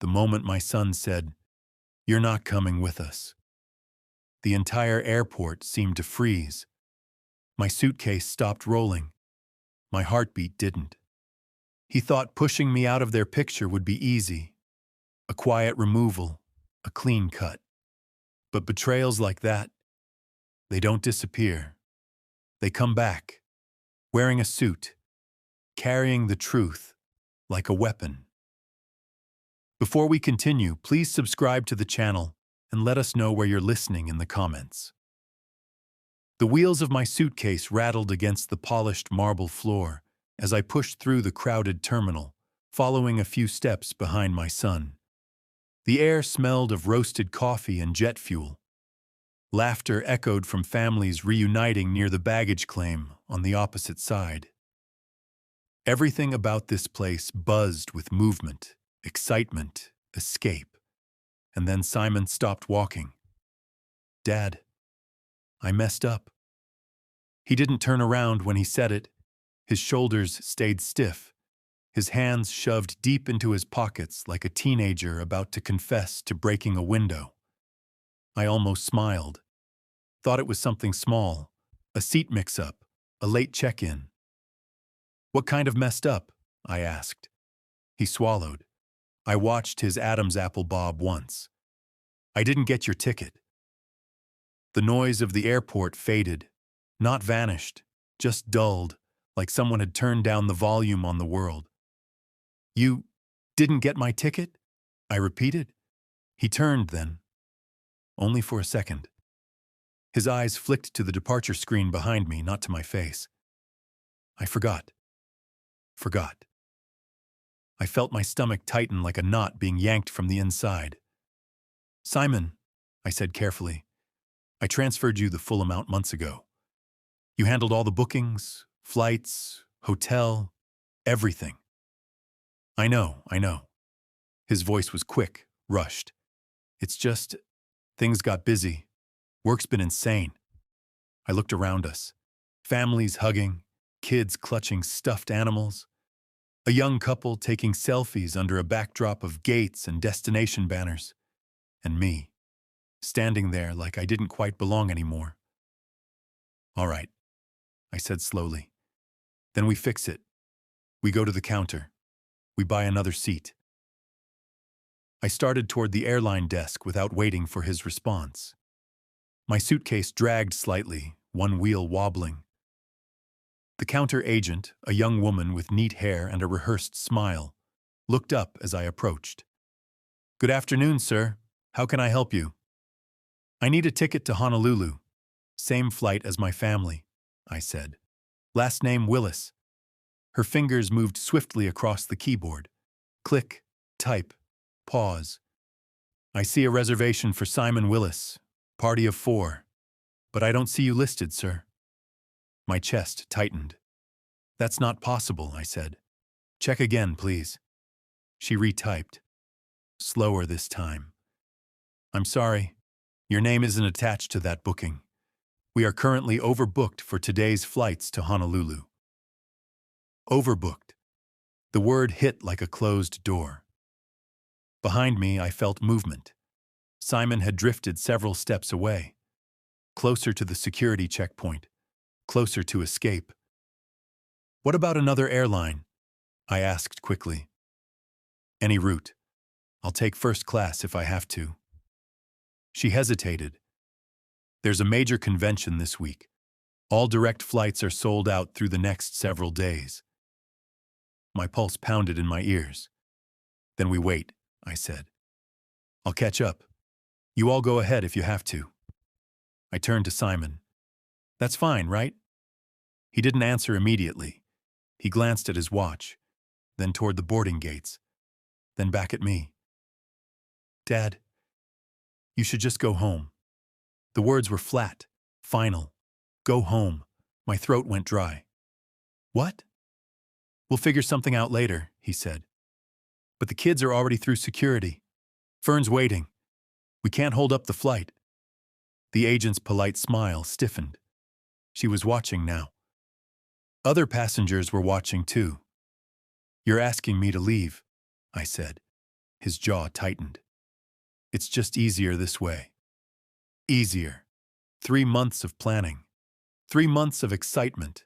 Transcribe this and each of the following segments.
the moment my son said, "You're not coming with us." The entire airport seemed to freeze. My suitcase stopped rolling. My heartbeat didn't. He thought pushing me out of their picture would be easy. A quiet removal, a clean cut. But betrayals like that, they don't disappear. They come back, wearing a suit, carrying the truth like a weapon. Before we continue, please subscribe to the channel and let us know where you're listening in the comments. The wheels of my suitcase rattled against the polished marble floor as I pushed through the crowded terminal, following a few steps behind my son. The air smelled of roasted coffee and jet fuel. Laughter echoed from families reuniting near the baggage claim on the opposite side. Everything about this place buzzed with movement, excitement, escape. And then Simon stopped walking. "Dad, I messed up." He didn't turn around when he said it. His shoulders stayed stiff, his hands shoved deep into his pockets like a teenager about to confess to breaking a window. I almost smiled. Thought it was something small, a seat mix-up, a late check-in. "What kind of messed up?" I asked. He swallowed. "I watched his Adam's apple bob once. I didn't get your ticket." The noise of the airport faded, not vanished, just dulled, like someone had turned down the volume on the world. "You didn't get my ticket?" I repeated. He turned then. Only for a second. His eyes flicked to the departure screen behind me, not to my face. "I forgot." Forgot. I felt my stomach tighten like a knot being yanked from the inside. "Simon," I said carefully, "I transferred you the full amount months ago. You handled all the bookings, flights, hotel, everything." I know. His voice was quick, rushed. "It's just, things got busy. Work's been insane." I looked around us. Families hugging, kids clutching stuffed animals. A young couple taking selfies under a backdrop of gates and destination banners. And me, standing there like I didn't quite belong anymore. "All right," I said slowly. "Then we fix it. We go to the counter. We buy another seat." I started toward the airline desk without waiting for his response. My suitcase dragged slightly, one wheel wobbling. The counter agent, a young woman with neat hair and a rehearsed smile, looked up as I approached. "Good afternoon, sir. How can I help you?" "I need a ticket to Honolulu. Same flight as my family," I said. "Last name Willis." Her fingers moved swiftly across the keyboard. Click, type, pause. "I see a reservation for Simon Willis, party of 4. But I don't see you listed, sir." My chest tightened. "That's not possible," I said. "Check again, please." She retyped. Slower this time. "I'm sorry. Your name isn't attached to that booking. We are currently overbooked for today's flights to Honolulu." Overbooked. The word hit like a closed door. Behind me, I felt movement. Simon had drifted several steps away. Closer to the security checkpoint. Closer to escape. "What about another airline?" I asked quickly. "Any route. I'll take first class if I have to." She hesitated. "There's a major convention this week. All direct flights are sold out through the next several days." My pulse pounded in my ears. "Then we wait," I said. "I'll catch up. You all go ahead if you have to." I turned to Simon. "That's fine, right?" He didn't answer immediately. He glanced at his watch, then toward the boarding gates, then back at me. "Dad, you should just go home." The words were flat, final. Go home. My throat went dry. "What?" "We'll figure something out later," he said. "But the kids are already through security. Fern's waiting. We can't hold up the flight." The agent's polite smile stiffened. She was watching now. Other passengers were watching too. "You're asking me to leave," I said. His jaw tightened. It's just easier this way. Easier. 3 months of planning. 3 months of excitement.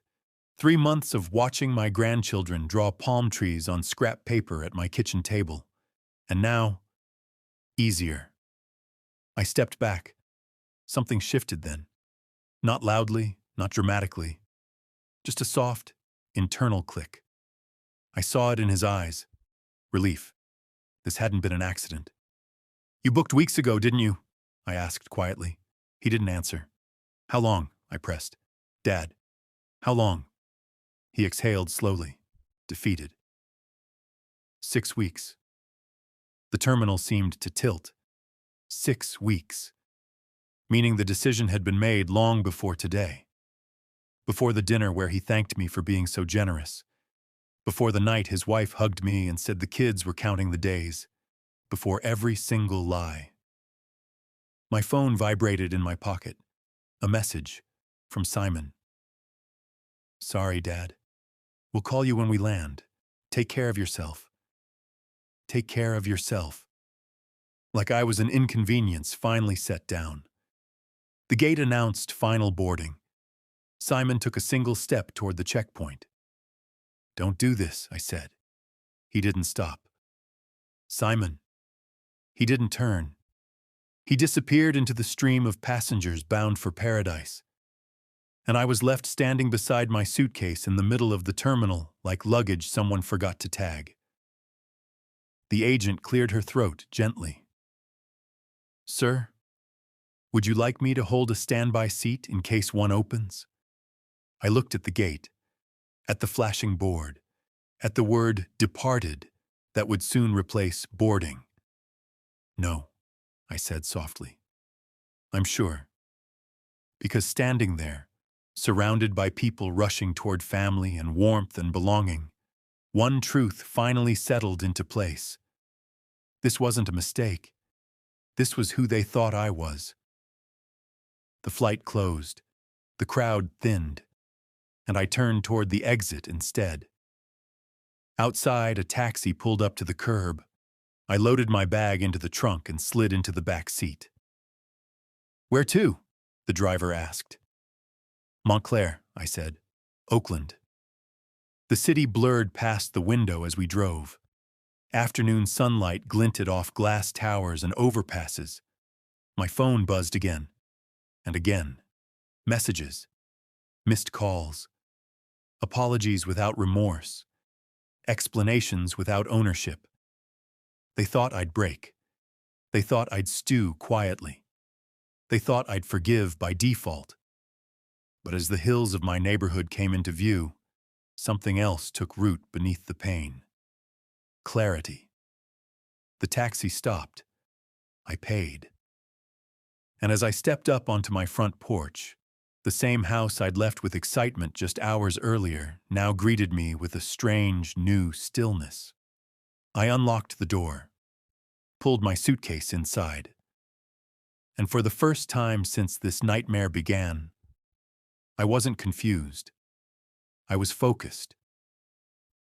3 months of watching my grandchildren draw palm trees on scrap paper at my kitchen table. And now, easier. I stepped back. Something shifted then. Not loudly, not dramatically. Just a soft, internal click. I saw it in his eyes. Relief. This hadn't been an accident. "You booked weeks ago, didn't you?" I asked quietly. He didn't answer. "How long?" I pressed. "Dad, how long?" He exhaled slowly, defeated. 6 weeks. The terminal seemed to tilt. 6 weeks. Meaning the decision had been made long before today. Before the dinner where he thanked me for being so generous. Before the night his wife hugged me and said the kids were counting the days. Before every single lie. My phone vibrated in my pocket. A message from Simon. "Sorry, Dad. We'll call you when we land. Take care of yourself. Take care of yourself." Like I was an inconvenience finally set down. The gate announced final boarding. Simon took a single step toward the checkpoint. "Don't do this," I said. He didn't stop. "Simon." He didn't turn. He disappeared into the stream of passengers bound for paradise. And I was left standing beside my suitcase in the middle of the terminal like luggage someone forgot to tag. The agent cleared her throat gently. "Sir, would you like me to hold a standby seat in case one opens?" I looked at the gate, at the flashing board, at the word "departed" that would soon replace boarding. "No," I said softly. "I'm sure." Because standing there, surrounded by people rushing toward family and warmth and belonging, one truth finally settled into place. This wasn't a mistake. This was who they thought I was. The flight closed. The crowd thinned. And I turned toward the exit instead. Outside, a taxi pulled up to the curb. I loaded my bag into the trunk and slid into the back seat. "Where to?" the driver asked. "Montclair," I said. "Oakland." The city blurred past the window as we drove. Afternoon sunlight glinted off glass towers and overpasses. My phone buzzed again. And again. Messages. Missed calls. Apologies without remorse. Explanations without ownership. They thought I'd break. They thought I'd stew quietly. They thought I'd forgive by default. But as the hills of my neighborhood came into view, something else took root beneath the pain. Clarity. The taxi stopped. I paid. And as I stepped up onto my front porch, the same house I'd left with excitement just hours earlier now greeted me with a strange, new stillness. I unlocked the door, pulled my suitcase inside, and for the first time since this nightmare began, I wasn't confused. I was focused.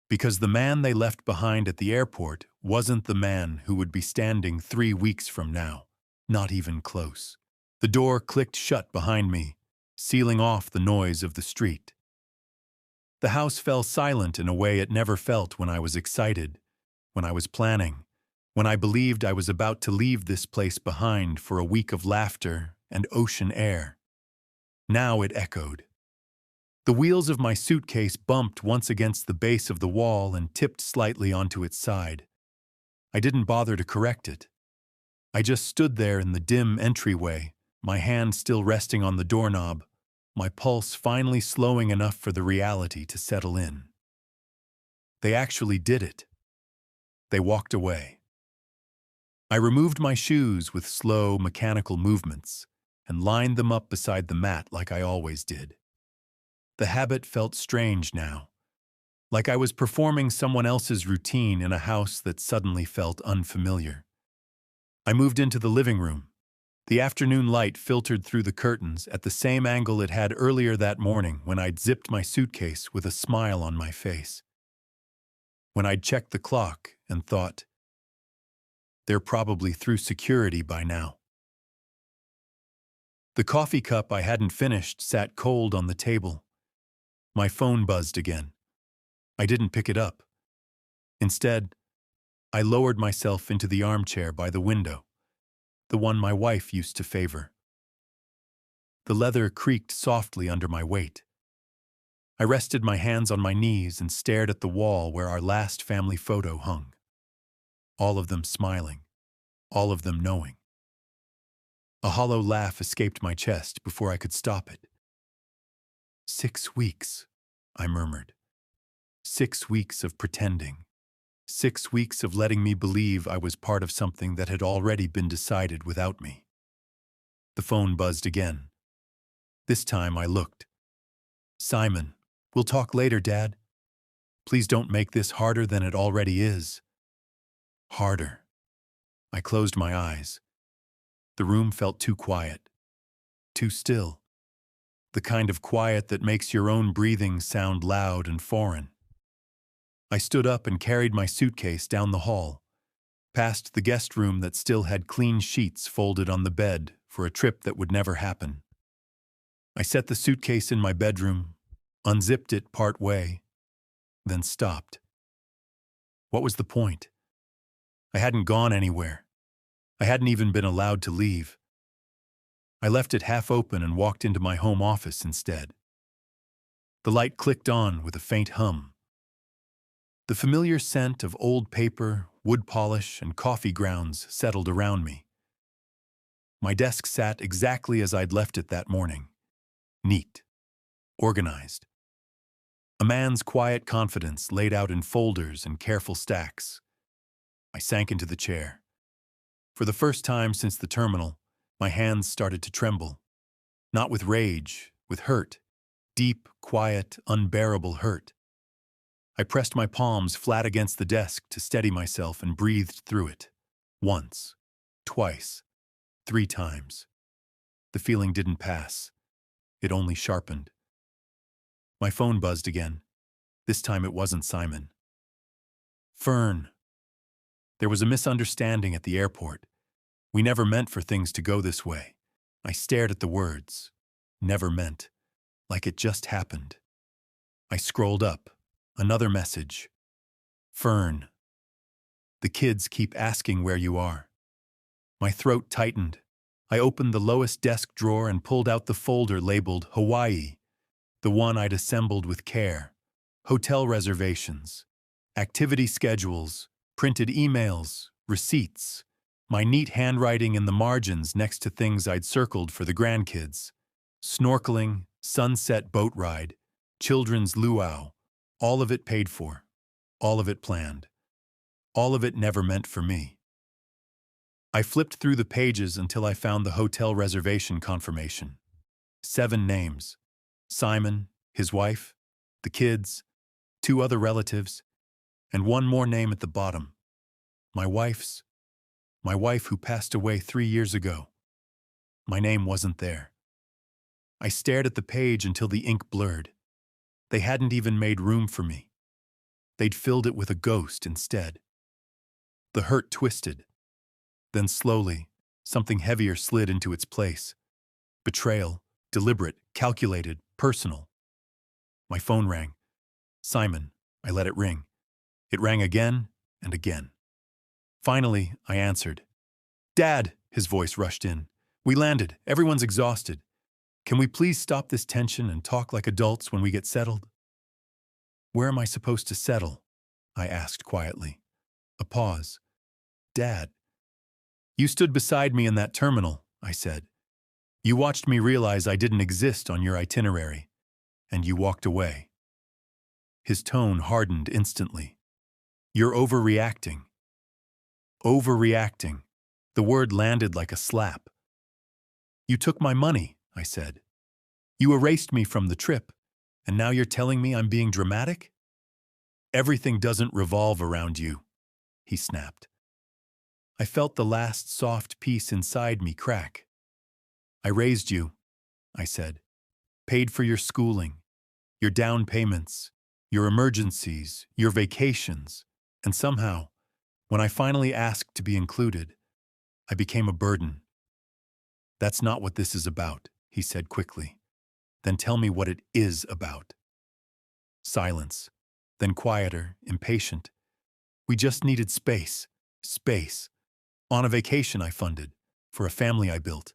Because the man they left behind at the airport wasn't the man who would be standing 3 weeks from now, not even close. The door clicked shut behind me, sealing off the noise of the street. The house fell silent in a way it never felt when I was excited, when I was planning, when I believed I was about to leave this place behind for a week of laughter and ocean air. Now it echoed. The wheels of my suitcase bumped once against the base of the wall and tipped slightly onto its side. I didn't bother to correct it. I just stood there in the dim entryway, my hand still resting on the doorknob, my pulse finally slowing enough for the reality to settle in. They actually did it. They walked away. I removed my shoes with slow, mechanical movements and lined them up beside the mat like I always did. The habit felt strange now, like I was performing someone else's routine in a house that suddenly felt unfamiliar. I moved into the living room. The afternoon light filtered through the curtains at the same angle it had earlier that morning when I'd zipped my suitcase with a smile on my face. When I'd checked the clock and thought, They're probably through security by now. The coffee cup I hadn't finished sat cold on the table. My phone buzzed again. I didn't pick it up. Instead, I lowered myself into the armchair by the window, the one my wife used to favor. The leather creaked softly under my weight. I rested my hands on my knees and stared at the wall where our last family photo hung. All of them smiling, all of them knowing. A hollow laugh escaped my chest before I could stop it. 6 weeks, I murmured. 6 weeks of pretending. 6 weeks of letting me believe I was part of something that had already been decided without me. The phone buzzed again. This time I looked. Simon, we'll talk later, Dad. Please don't make this harder than it already is. Harder. I closed my eyes. The room felt too quiet, too still. The kind of quiet that makes your own breathing sound loud and foreign. I stood up and carried my suitcase down the hall, past the guest room that still had clean sheets folded on the bed for a trip that would never happen. I set the suitcase in my bedroom, unzipped it part way, then stopped. What was the point? I hadn't gone anywhere. I hadn't even been allowed to leave. I left it half open and walked into my home office instead. The light clicked on with a faint hum. The familiar scent of old paper, wood polish, and coffee grounds settled around me. My desk sat exactly as I'd left it that morning. Neat. Organized. A man's quiet confidence laid out in folders and careful stacks. I sank into the chair. For the first time since the terminal, my hands started to tremble. Not with rage, with hurt. Deep, quiet, unbearable hurt. I pressed my palms flat against the desk to steady myself and breathed through it. Once, twice, 3 times. The feeling didn't pass. It only sharpened. My phone buzzed again. This time it wasn't Simon. Fern. There was a misunderstanding at the airport. We never meant for things to go this way. I stared at the words. Never meant. Like it just happened. I scrolled up. Another message. Fern. The kids keep asking where you are. My throat tightened. I opened the lowest desk drawer and pulled out the folder labeled Hawaii, the one I'd assembled with care. Hotel reservations, activity schedules, printed emails, receipts, my neat handwriting in the margins next to things I'd circled for the grandkids. Snorkeling, sunset boat ride, children's luau, all of it paid for, all of it planned, all of it never meant for me. I flipped through the pages until I found the hotel reservation confirmation. 7 names. Simon, his wife, the kids, 2 other relatives, and 1 more name at the bottom. My wife who passed away 3 years ago. My name wasn't there. I stared at the page until the ink blurred. They hadn't even made room for me. They'd filled it with a ghost instead. The hurt twisted. Then slowly, something heavier slid into its place. Betrayal, deliberate, calculated, personal. My phone rang. Simon, I let it ring. It rang again and again. Finally, I answered. Dad, his voice rushed in. We landed. Everyone's exhausted. Can we please stop this tension and talk like adults when we get settled? Where am I supposed to settle? I asked quietly. A pause. Dad. You stood beside me in that terminal, I said. You watched me realize I didn't exist on your itinerary, and you walked away. His tone hardened instantly. You're overreacting. Overreacting. The word landed like a slap. You took my money, I said. You erased me from the trip, and now you're telling me I'm being dramatic? Everything doesn't revolve around you, he snapped. I felt the last soft piece inside me crack. I raised you, I said. Paid for your schooling, your down payments, your emergencies, your vacations, and somehow, When I finally asked to be included, I became a burden. "That's not what this is about," he said quickly. "Then tell me what it is about." Silence. Then quieter, impatient. "We just needed space. Space. On a vacation I funded. For a family I built."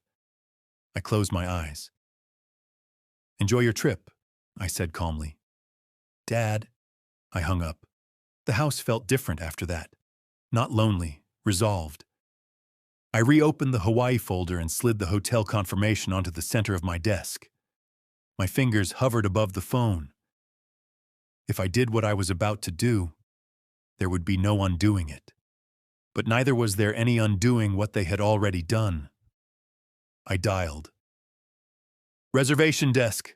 I closed my eyes. "Enjoy your trip," I said calmly. "Dad," I hung up. The house felt different after that. Not lonely, resolved. I reopened the Hawaii folder and slid the hotel confirmation onto the center of my desk. My fingers hovered above the phone. If I did what I was about to do, there would be no undoing it. But neither was there any undoing what they had already done. I dialed. "Reservation desk,"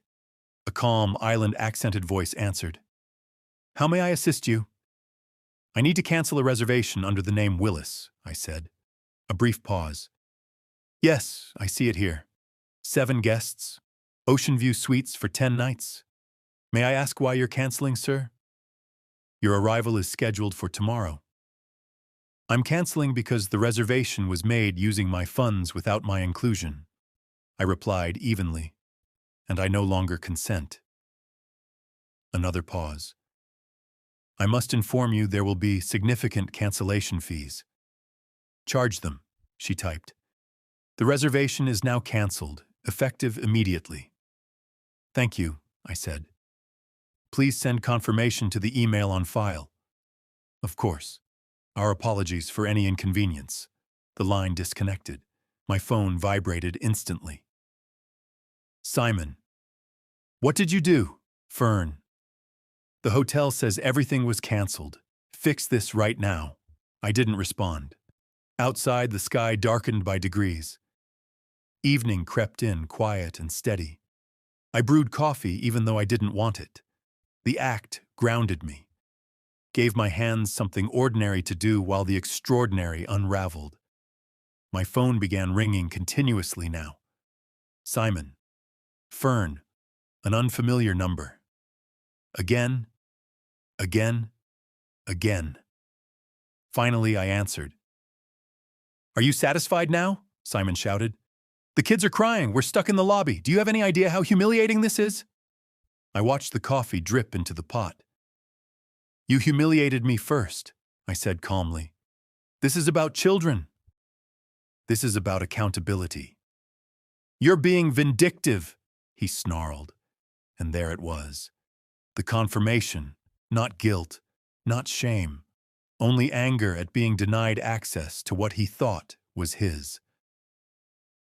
a calm, island-accented voice answered. "How may I assist you?" "I need to cancel a reservation under the name Willis," I said. A brief pause. "Yes, I see it here. 7 guests. Ocean View Suites for 10 nights. May I ask why you're canceling, sir?" "Your arrival is scheduled for tomorrow." "I'm canceling because the reservation was made using my funds without my inclusion," I replied evenly, "and I no longer consent." Another pause. "I must inform you there will be significant cancellation fees." "Charge them," she typed. "The reservation is now canceled, effective immediately." "Thank you," I said. "Please send confirmation to the email on file." "Of course. Our apologies for any inconvenience." The line disconnected. My phone vibrated instantly. "Simon." "What did you do?" "Fern." "The hotel says everything was canceled. Fix this right now." I didn't respond. Outside, the sky darkened by degrees. Evening crept in, quiet and steady. I brewed coffee even though I didn't want it. The act grounded me, gave my hands something ordinary to do while the extraordinary unraveled. My phone began ringing continuously now. Simon. Fern. An unfamiliar number. Again. Again. Again. Finally, I answered. "Are you satisfied now?" Simon shouted. "The kids are crying. We're stuck in the lobby. Do you have any idea how humiliating this is?" I watched the coffee drip into the pot. "You humiliated me first," I said calmly. "This is about children. This is about accountability." "You're being vindictive," he snarled. And there it was. The confirmation, not guilt, not shame, only anger at being denied access to what he thought was his.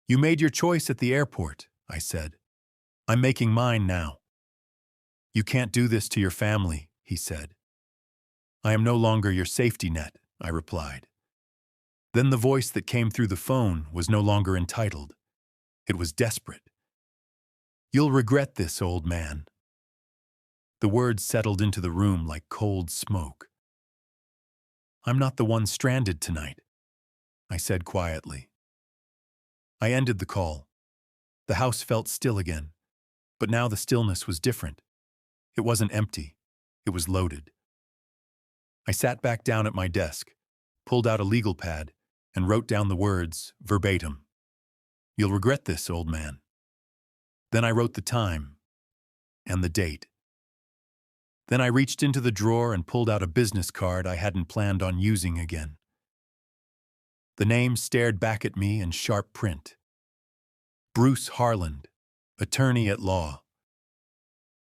"You made your choice at the airport," I said. "I'm making mine now." "You can't do this to your family," he said. "I am no longer your safety net," I replied. Then the voice that came through the phone was no longer entitled. It was desperate. "You'll regret this, old man." The words settled into the room like cold smoke. "I'm not the one stranded tonight," I said quietly. I ended the call. The house felt still again, but now the stillness was different. It wasn't empty. It was loaded. I sat back down at my desk, pulled out a legal pad, and wrote down the words verbatim. "You'll regret this, old man." Then I wrote the time and the date. Then I reached into the drawer and pulled out a business card I hadn't planned on using again. The name stared back at me in sharp print. Bruce Harland, attorney at law.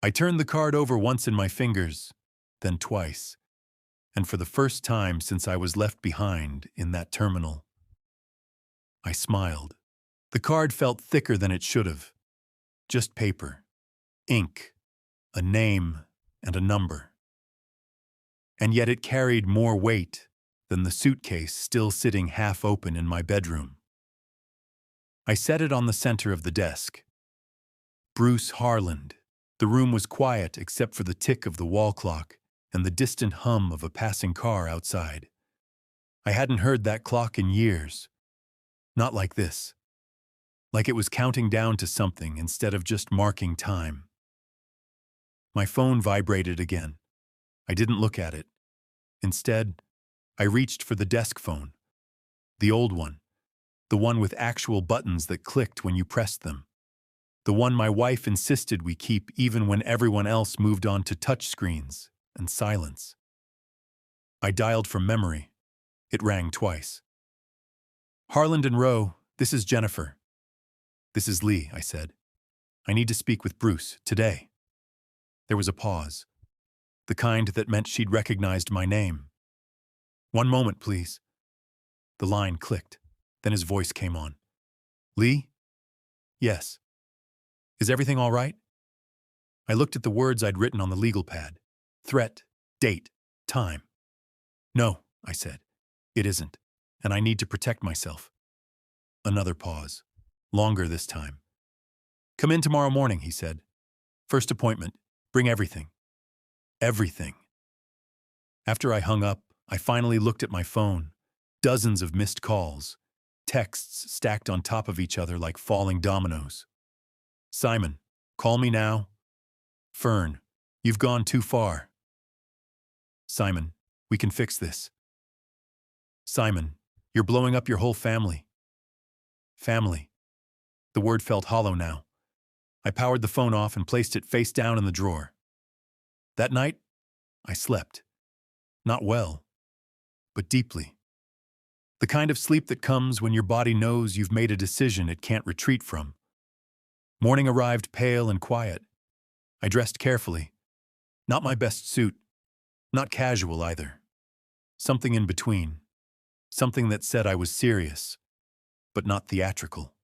I turned the card over once in my fingers, then twice, and for the first time since I was left behind in that terminal. I smiled. The card felt thicker than it should have. Just paper, ink, a name, and a number. And yet it carried more weight than the suitcase still sitting half open in my bedroom. I set it on the center of the desk. Bruce Harland. The room was quiet except for the tick of the wall clock and the distant hum of a passing car outside. I hadn't heard that clock in years. Not like this. Like it was counting down to something instead of just marking time. My phone vibrated again. I didn't look at it. Instead, I reached for the desk phone, the old one, the one with actual buttons that clicked when you pressed them, the one my wife insisted we keep even when everyone else moved on to touchscreens and silence. I dialed from memory. It rang twice. "Harland and Rowe, this is Jennifer." "This is Lee," I said. "I need to speak with Bruce, today." There was a pause, the kind that meant she'd recognized my name. "One moment, please." The line clicked. Then his voice came on. "Lee?" "Yes." "Is everything all right?" I looked at the words I'd written on the legal pad. Threat, date, time. "No," I said. "It isn't, and I need to protect myself." Another pause. Longer this time. "Come in tomorrow morning," he said. "First appointment. Bring everything." Everything. After I hung up, I finally looked at my phone. Dozens of missed calls. Texts stacked on top of each other like falling dominoes. "Simon, call me now." "Fern, you've gone too far." "Simon, we can fix this." "Simon, you're blowing up your whole family." Family. The word felt hollow now. I powered the phone off and placed it face down in the drawer. That night, I slept. Not well, but deeply. The kind of sleep that comes when your body knows you've made a decision it can't retreat from. Morning arrived pale and quiet. I dressed carefully. Not my best suit. Not casual either. Something in between. Something that said I was serious, but not theatrical.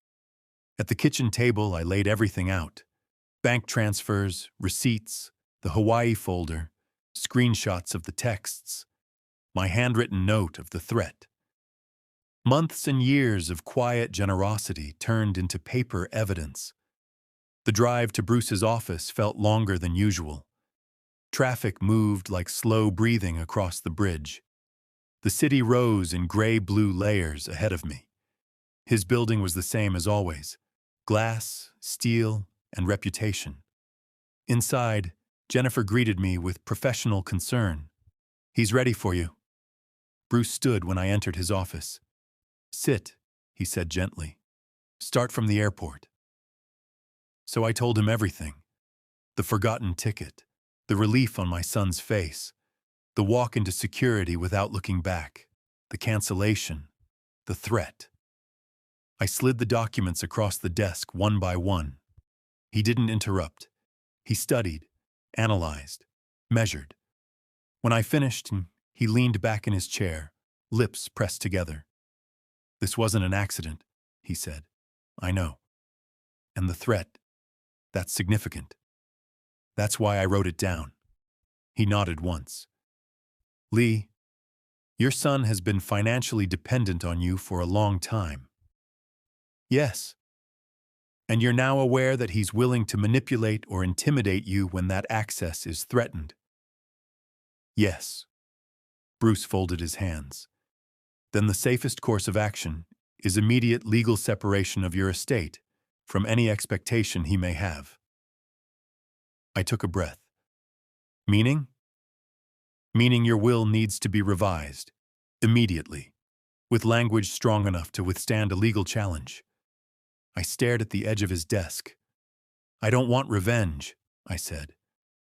At the kitchen table, I laid everything out. Bank transfers, receipts, the Hawaii folder, screenshots of the texts, my handwritten note of the threat. Months and years of quiet generosity turned into paper evidence. The drive to Bruce's office felt longer than usual. Traffic moved like slow breathing across the bridge. The city rose in gray-blue layers ahead of me. His building was the same as always: glass, steel, and reputation. Inside, Jennifer greeted me with professional concern. "He's ready for you." Bruce stood when I entered his office. "Sit," he said gently. "Start from the airport." So I told him everything. The forgotten ticket, the relief on my son's face, the walk into security without looking back, the cancellation, the threat. I slid the documents across the desk one by one. He didn't interrupt. He studied, analyzed, measured. When I finished, he leaned back in his chair, lips pressed together. "This wasn't an accident," he said. "I know. And the threat, that's significant. That's why I wrote it down." He nodded once. "Lee, your son has been financially dependent on you for a long time." "Yes." "And you're now aware that he's willing to manipulate or intimidate you when that access is threatened." "Yes." Bruce folded his hands. "Then the safest course of action is immediate legal separation of your estate from any expectation he may have." I took a breath. "Meaning?" "Meaning your will needs to be revised, immediately, with language strong enough to withstand a legal challenge." I stared at the edge of his desk. "I don't want revenge," I said.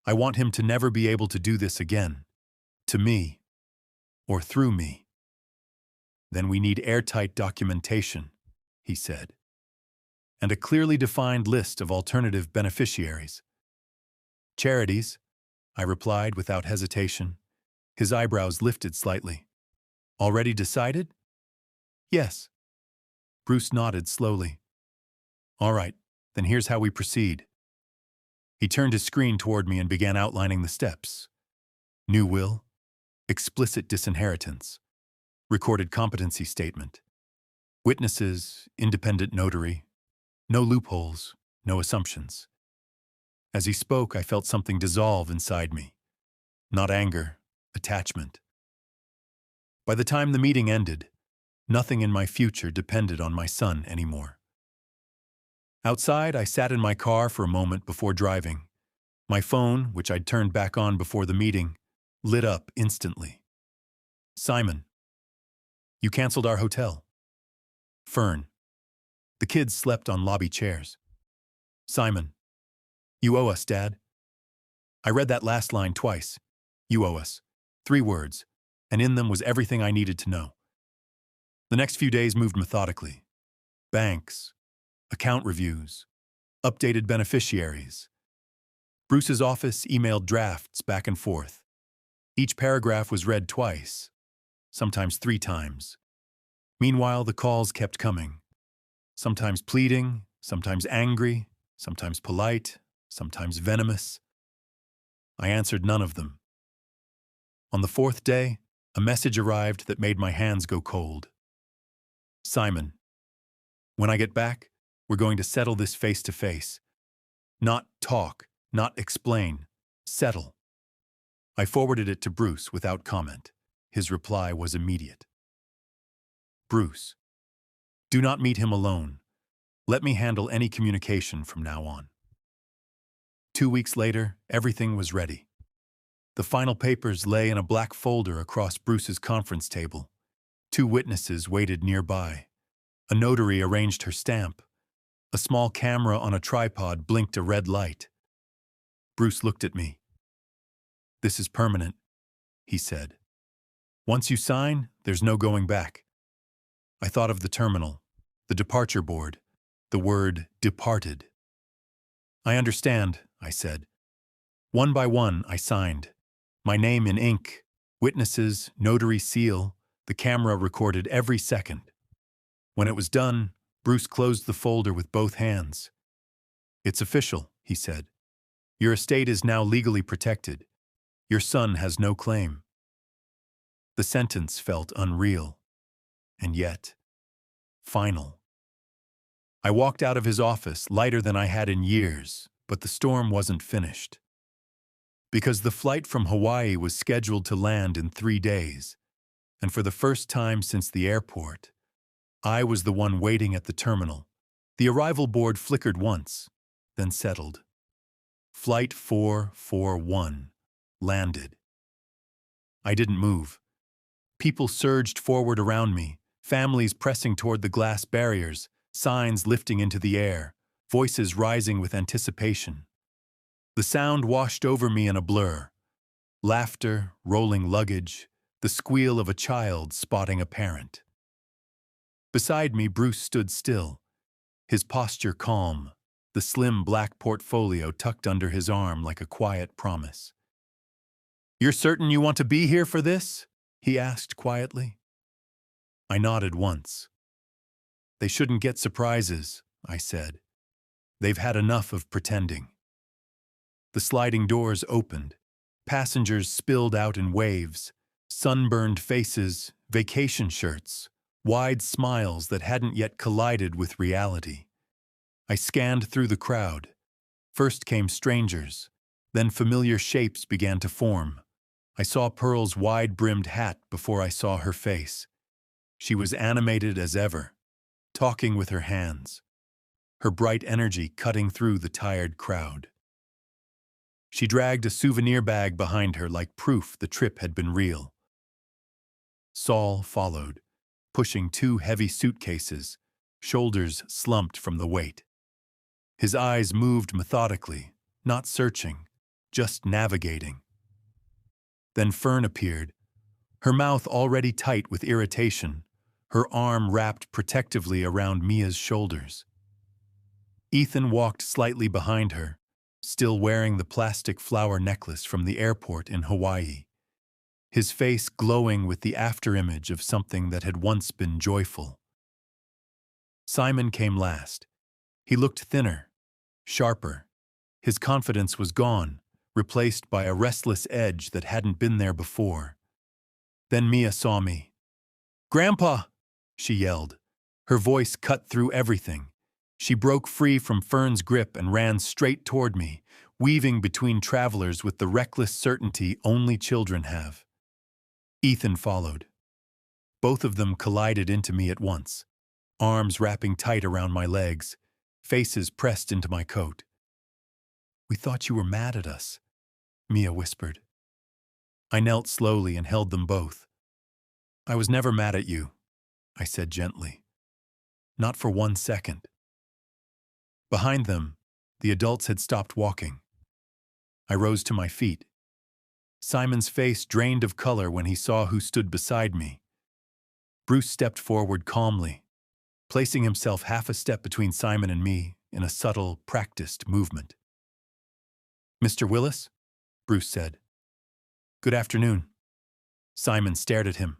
"I want him to never be able to do this again. To me, or through me." "Then we need airtight documentation," he said, "and a clearly defined list of alternative beneficiaries." "Charities," I replied without hesitation. His eyebrows lifted slightly. "Already decided?" "Yes." Bruce nodded slowly. "All right, then here's how we proceed." He turned his screen toward me and began outlining the steps. New will, explicit disinheritance, recorded competency statement, witnesses, independent notary, no loopholes, no assumptions. As he spoke, I felt something dissolve inside me. Not anger, attachment. By the time the meeting ended, nothing in my future depended on my son anymore. Outside, I sat in my car for a moment before driving. My phone, which I'd turned back on before the meeting, lit up instantly. "Simon," You canceled our hotel. Fern. The kids slept on lobby chairs. Simon. You owe us, Dad. I read that last line twice. You owe us. 3 words, and in them was everything I needed to know. The next few days moved methodically. Banks, account reviews, updated beneficiaries. Bruce's office emailed drafts back and forth. Each paragraph was read twice, sometimes 3 times. Meanwhile, the calls kept coming. Sometimes pleading, sometimes angry, sometimes polite, sometimes venomous. I answered none of them. On the 4th day, a message arrived that made my hands go cold. Simon, when I get back, we're going to settle this face to face. Not talk, not explain, settle. I forwarded it to Bruce without comment. His reply was immediate. Bruce, do not meet him alone. Let me handle any communication from now on. 2 weeks later, everything was ready. The final papers lay in a black folder across Bruce's conference table. 2 witnesses waited nearby. A notary arranged her stamp. A small camera on a tripod blinked a red light. Bruce looked at me. This is permanent, he said. Once you sign, there's no going back. I thought of the terminal, the departure board, the word departed. I understand, I said. One by one, I signed. My name in ink, witnesses, notary seal, the camera recorded every second. When it was done, Bruce closed the folder with both hands. It's official, he said. Your estate is now legally protected. Your son has no claim. The sentence felt unreal, and yet, final. I walked out of his office lighter than I had in years, but the storm wasn't finished. Because the flight from Hawaii was scheduled to land in 3 days, and for the first time since the airport, I was the one waiting at the terminal. The arrival board flickered once, then settled. Flight 441 landed. I didn't move. People surged forward around me, families pressing toward the glass barriers, signs lifting into the air, voices rising with anticipation. The sound washed over me in a blur. Laughter, rolling luggage, the squeal of a child spotting a parent. Beside me, Bruce stood still, his posture calm, the slim black portfolio tucked under his arm like a quiet promise. "You're certain you want to be here for this?" he asked quietly. I nodded once. "They shouldn't get surprises," I said. "They've had enough of pretending." The sliding doors opened. Passengers spilled out in waves, sunburned faces, vacation shirts, wide smiles that hadn't yet collided with reality. I scanned through the crowd. First came strangers, then familiar shapes began to form. I saw Pearl's wide-brimmed hat before I saw her face. She was animated as ever, talking with her hands, her bright energy cutting through the tired crowd. She dragged a souvenir bag behind her like proof the trip had been real. Saul followed, pushing 2 heavy suitcases, shoulders slumped from the weight. His eyes moved methodically, not searching, just navigating. Then Fern appeared, her mouth already tight with irritation, her arm wrapped protectively around Mia's shoulders. Ethan walked slightly behind her, still wearing the plastic flower necklace from the airport in Hawaii, his face glowing with the afterimage of something that had once been joyful. Simon came last. He looked thinner, sharper. His confidence was gone, replaced by a restless edge that hadn't been there before. Then Mia saw me. "Grandpa!" she yelled. Her voice cut through everything. She broke free from Fern's grip and ran straight toward me, weaving between travelers with the reckless certainty only children have. Ethan followed. Both of them collided into me at once, arms wrapping tight around my legs, faces pressed into my coat. "We thought you were mad at us," Mia whispered. I knelt slowly and held them both. "I was never mad at you," I said gently. Not for 1 second. Behind them, the adults had stopped walking. I rose to my feet. Simon's face drained of color when he saw who stood beside me. Bruce stepped forward calmly, placing himself half a step between Simon and me in a subtle, practiced movement. "Mr. Willis?" Bruce said. "Good afternoon." Simon stared at him.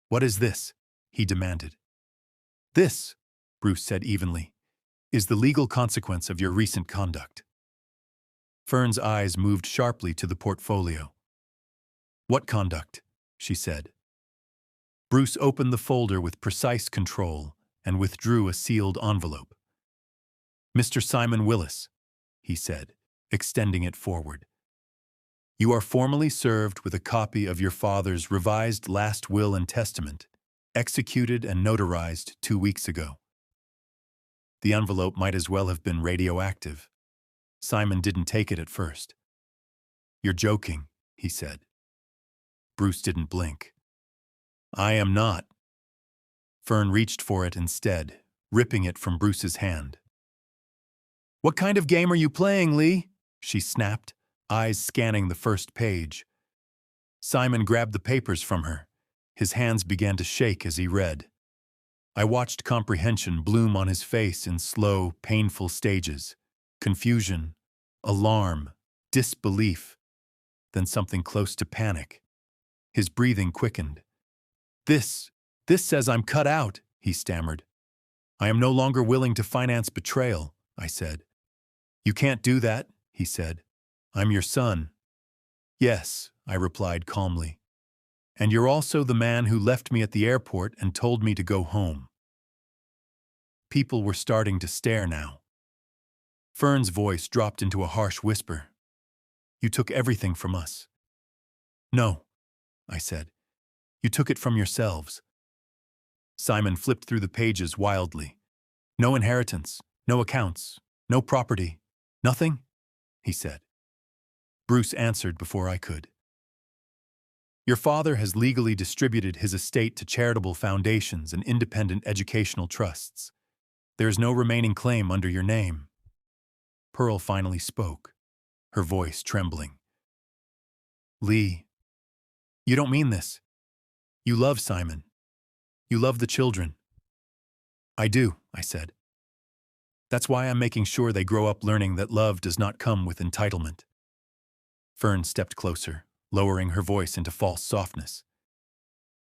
"What is this?" he demanded. "This," Bruce said evenly, "is the legal consequence of your recent conduct." Fern's eyes moved sharply to the portfolio. "What conduct?" she said. Bruce opened the folder with precise control and withdrew a sealed envelope. "Mr. Simon Willis," he said, extending it forward. "You are formally served with a copy of your father's revised last will and testament, executed and notarized 2 weeks ago." The envelope might as well have been radioactive. Simon didn't take it at first. "You're joking," he said. Bruce didn't blink. "I am not." Fern reached for it instead, ripping it from Bruce's hand. "What kind of game are you playing, Lee?" she snapped, eyes scanning the first page. Simon grabbed the papers from her. His hands began to shake as he read. I watched comprehension bloom on his face in slow, painful stages. Confusion, alarm, disbelief, then something close to panic. His breathing quickened. This says I'm cut out," he stammered. "I am no longer willing to finance betrayal," I said. "You can't do that," he said. "I'm your son." "Yes," I replied calmly. "And you're also the man who left me at the airport and told me to go home." People were starting to stare now. Fern's voice dropped into a harsh whisper. "You took everything from us." "No," I said. "You took it from yourselves." Simon flipped through the pages wildly. "No inheritance, no accounts, no property, nothing?" he said. Bruce answered before I could. "Your father has legally distributed his estate to charitable foundations and independent educational trusts. There is no remaining claim under your name." Pearl finally spoke, her voice trembling. "Lee, you don't mean this. You love Simon. You love the children." "I do," I said. "That's why I'm making sure they grow up learning that love does not come with entitlement." Fern stepped closer, lowering her voice into false softness.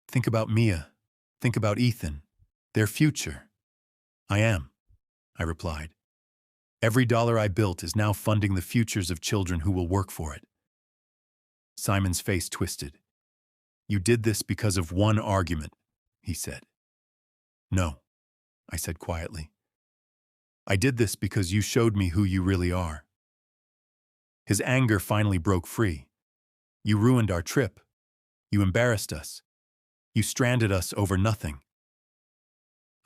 "Think about Mia. Think about Ethan. Their future." "I am," I replied. "Every dollar I built is now funding the futures of children who will work for it." Simon's face twisted. "You did this because of one argument," he said. "No," I said quietly. "I did this because you showed me who you really are." His anger finally broke free. "You ruined our trip. You embarrassed us. You stranded us over nothing."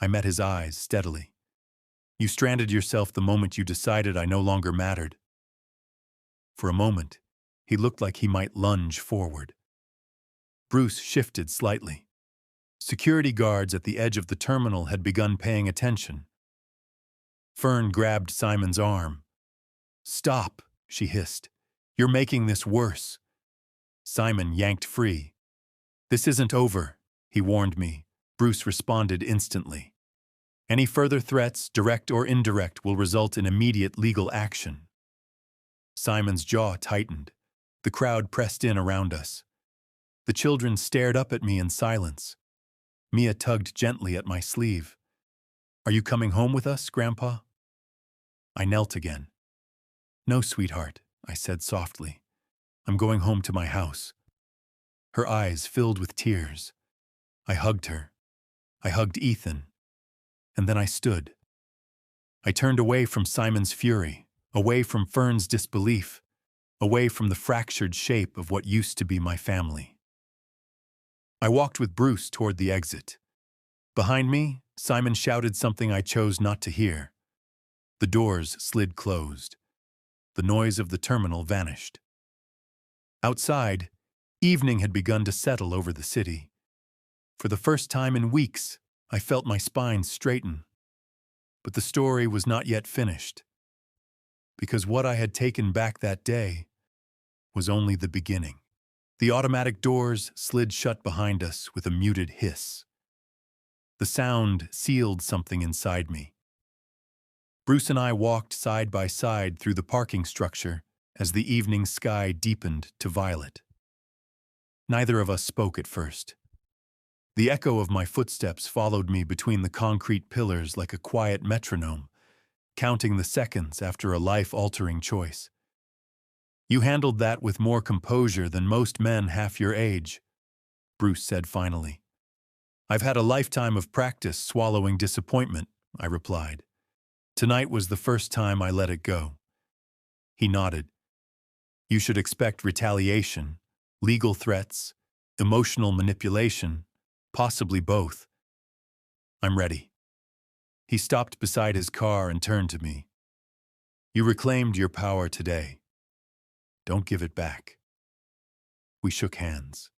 I met his eyes steadily. "You stranded yourself the moment you decided I no longer mattered." For a moment, he looked like he might lunge forward. Bruce shifted slightly. Security guards at the edge of the terminal had begun paying attention. Fern grabbed Simon's arm. "Stop," she hissed. "You're making this worse." Simon yanked free. "This isn't over," he warned me. Bruce responded instantly. "Any further threats, direct or indirect, will result in immediate legal action." Simon's jaw tightened. The crowd pressed in around us. The children stared up at me in silence. Mia tugged gently at my sleeve. "Are you coming home with us, Grandpa?" I knelt again. "No, sweetheart," I said softly. "I'm going home to my house." Her eyes filled with tears. I hugged her. I hugged Ethan. And then I stood. I turned away from Simon's fury, away from Fern's disbelief, away from the fractured shape of what used to be my family. I walked with Bruce toward the exit. Behind me, Simon shouted something I chose not to hear. The doors slid closed. The noise of the terminal vanished. Outside, evening had begun to settle over the city. For the first time in weeks, I felt my spine straighten, but the story was not yet finished, because what I had taken back that day was only the beginning. The automatic doors slid shut behind us with a muted hiss. The sound sealed something inside me. Bruce and I walked side by side through the parking structure as the evening sky deepened to violet. Neither of us spoke at first. The echo of my footsteps followed me between the concrete pillars like a quiet metronome, counting the seconds after a life-altering choice. "You handled that with more composure than most men half your age," Bruce said finally. "I've had a lifetime of practice swallowing disappointment," I replied. "Tonight was the first time I let it go." He nodded. "You should expect retaliation, legal threats, emotional manipulation, possibly both. I'm ready." He stopped beside his car and turned to me. "You reclaimed your power today. Don't give it back." We shook hands.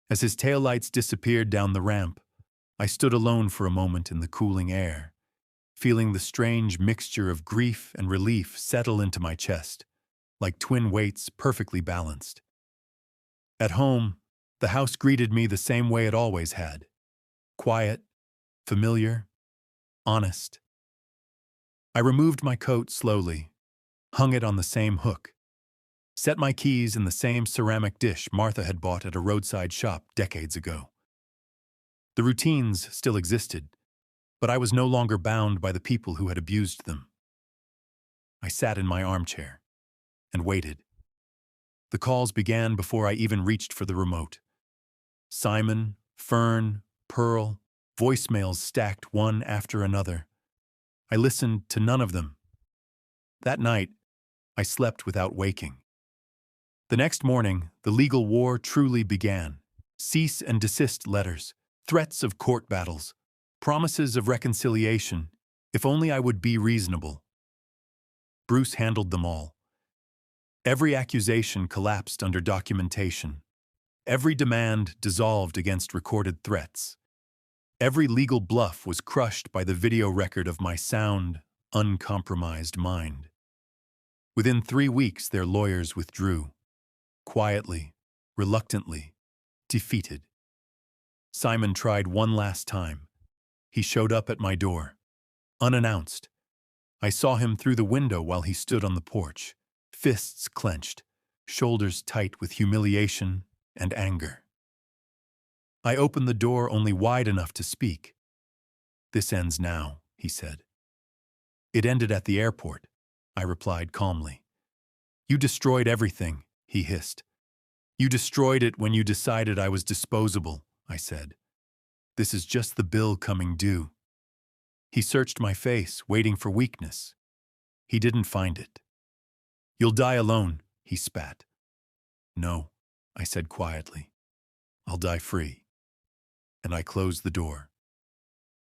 As his taillights disappeared down the ramp, I stood alone for a moment in the cooling air, feeling the strange mixture of grief and relief settle into my chest, like twin weights perfectly balanced. At home, the house greeted me the same way it always had: quiet, familiar, honest. I removed my coat slowly, hung it on the same hook, set my keys in the same ceramic dish Martha had bought at a roadside shop decades ago. The routines still existed, but I was no longer bound by the people who had abused them. I sat in my armchair and waited. The calls began before I even reached for the remote. Simon, Fern, Pearl, voicemails stacked one after another. I listened to none of them. That night, I slept without waking. The next morning, the legal war truly began. Cease and desist letters, threats of court battles, promises of reconciliation, if only I would be reasonable. Bruce handled them all. Every accusation collapsed under documentation. Every demand dissolved against recorded threats. Every legal bluff was crushed by the video record of my sound, uncompromised mind. Within 3 weeks, their lawyers withdrew. Quietly, reluctantly, defeated. Simon tried one last time. He showed up at my door, unannounced. I saw him through the window while he stood on the porch, fists clenched, shoulders tight with humiliation and anger. I opened the door only wide enough to speak. "This ends now," he said. "It ended at the airport," I replied calmly. "You destroyed everything," he hissed. "You destroyed it when you decided I was disposable," I said. "This is just the bill coming due." He searched my face, waiting for weakness. He didn't find it. "You'll die alone," he spat. "No," I said quietly. "I'll die free." And I closed the door.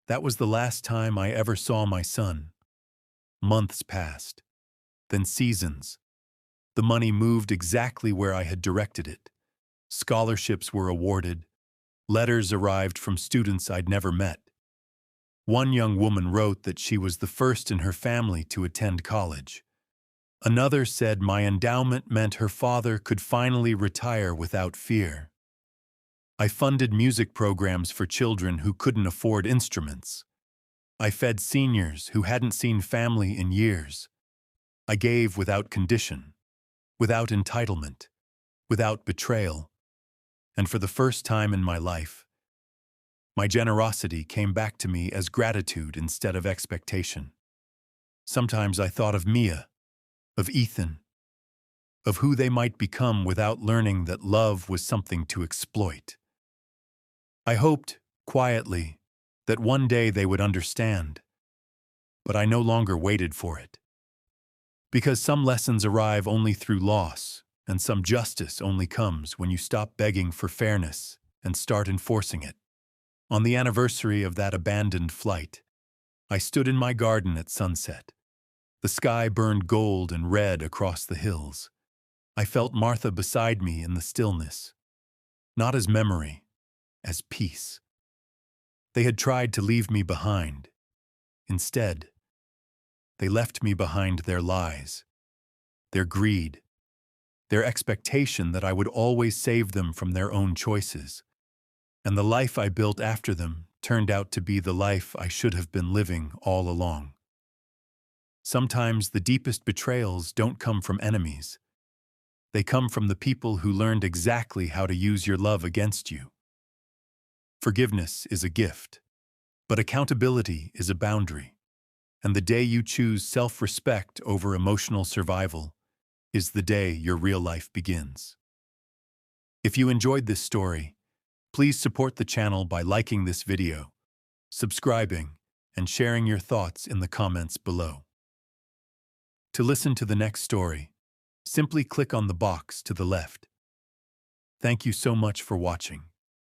That was the last time I ever saw my son. Months passed, then seasons. The money moved exactly where I had directed it. Scholarships were awarded. Letters arrived from students I'd never met. One young woman wrote that she was the first in her family to attend college. Another said my endowment meant her father could finally retire without fear. I funded music programs for children who couldn't afford instruments. I fed seniors who hadn't seen family in years. I gave without condition, without entitlement, without betrayal. And for the first time in my life, my generosity came back to me as gratitude instead of expectation. Sometimes I thought of Mia, of Ethan, of who they might become without learning that love was something to exploit. I hoped, quietly, that one day they would understand, but I no longer waited for it. Because some lessons arrive only through loss, and some justice only comes when you stop begging for fairness and start enforcing it. On the anniversary of that abandoned flight, I stood in my garden at sunset. The sky burned gold and red across the hills. I felt Martha beside me in the stillness, not as memory, as peace. They had tried to leave me behind. Instead, they left me behind their lies, their greed, their expectation that I would always save them from their own choices. And the life I built after them turned out to be the life I should have been living all along. Sometimes the deepest betrayals don't come from enemies. They come from the people who learned exactly how to use your love against you. Forgiveness is a gift, but accountability is a boundary. And the day you choose self-respect over emotional survival is the day your real life begins. If you enjoyed this story, please support the channel by liking this video, subscribing, and sharing your thoughts in the comments below. To listen to the next story, simply click on the box to the left. Thank you so much for watching.